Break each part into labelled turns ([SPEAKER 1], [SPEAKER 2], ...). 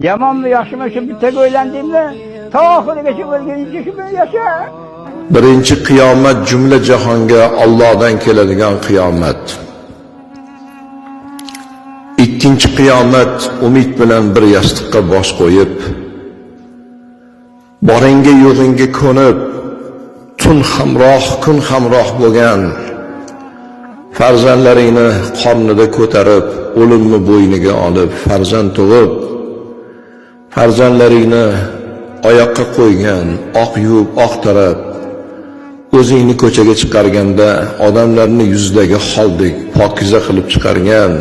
[SPEAKER 1] Yaman mı yaşıma şu bir tek öğlendiğimde ta ahirigacha o'lguncha shu bilan yasha.
[SPEAKER 2] Birinchi qiyomat jumla jahonga Allohdan keladigan qiyomat. Ikkinchi qiyomat umid bilan bir yostiqqa bosh qo'yib, boringga yo'g'ingga ko'nib, tun hamroh, kun hamroh bo'lgan farzandlaringni qornida ko'tarib, o'limni bo'yniga olib, farzand tug'ib, farzandlaringni oyoqqa qo'ygan, oq yuvib, oq tarab, o'zingni ko'chaga chiqarganda odamlarni yuzdagi holdek pokiza qilib chiqargan,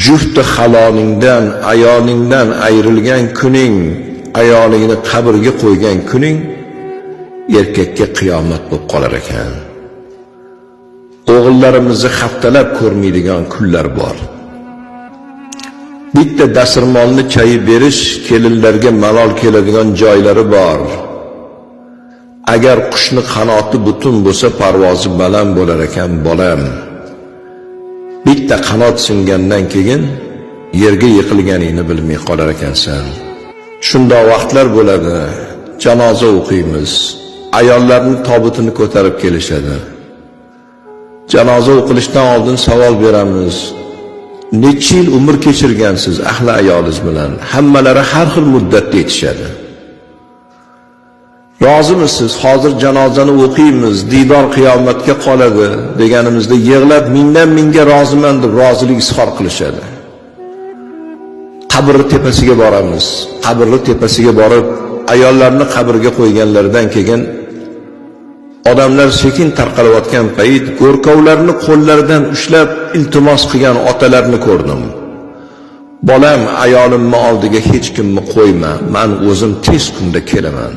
[SPEAKER 2] jufti halolingdan, ayolingdan ayrilgan kuning, ayolingni qabrga qo'ygan kuning erkakka qiyomat bo'lib qolar ekan. O'g'illarimizni haftalab ko'rmaydigan kunlar bor. Bitta dasturmonni chayib berish kelinlarga malol keladigan joylari bor. Agar qushni qanoti butun bo'lsa parvozi baland bo'lar ekan bolam. Bitta qanot singandan keyin yerga yiqilganingni bilmay qolar ekansan. Shunda vaqtlar bo'ladi. Janoza o'qiymiz. Ayollarning tobutini ko'tarib kelishadi. Janoza o'qilishdan oldin savol beramiz. Necha yil umr kechirgansiz ahli ayolingiz bilan? Hammalari har xil muddatda aytishadi. Rozimisiz? Hozir janozani o'qiymiz, diydor qiyomatga qoladi deganimizda yig'lab mingdan mingga roziman deb rozilik izhor qilishadi. Qabr tepasiga boramiz. Qabrli tepasiga borib, ayollarni qabrga qo'yganlaridan keyin odamlar sekin tarqalayotgan payt go'rkovlarni qo'llaridan ushlab iltimos qilgan otalarni ko'rdim. Bolam, ayolimni oldiga hech kimni qo'yma, men o'zim tez kunda kelaman.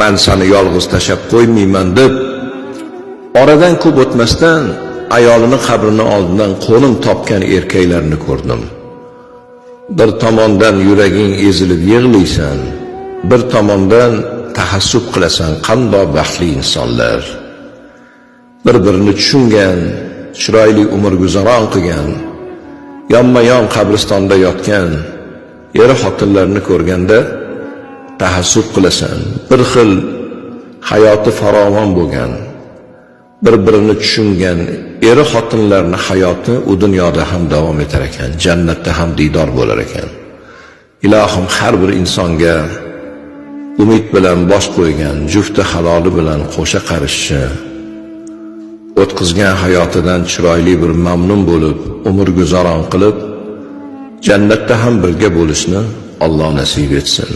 [SPEAKER 2] Men seni yolg'iz tashab qo'ymayman deb, oradan ko'p o'tmasdan ayolini qabrini oldidan qo'lim topgan erkaklarni ko'rdim. Bir tomondan yuraging ezilib yig'laysan, bir tomondan tahassub qilasan, qanday baxtli insonlar. Bir-birini tushungan, chiroyli umr guzaron qilgan, yonma-yon qabristonda yotgan eri xotinlarni ko'rganda tahassub qilasan. Bir xil hayoti farovon bo'lgan, bir-birini tushungan eri xotinlarni hayoti u dunyoda ham davom etar ekan, jannatda ham diydor bo'lar ekan. Ilohim har bir insonga umid bilan bosh qo'ygan, jufti haloli bilan qo'sha qarishchi, o'tkazgan hayotidan chiroyli bir mamnun bo'lib, umr guzaron qilib, jannatda ham birga bo'lishni Alloh nasib etsin.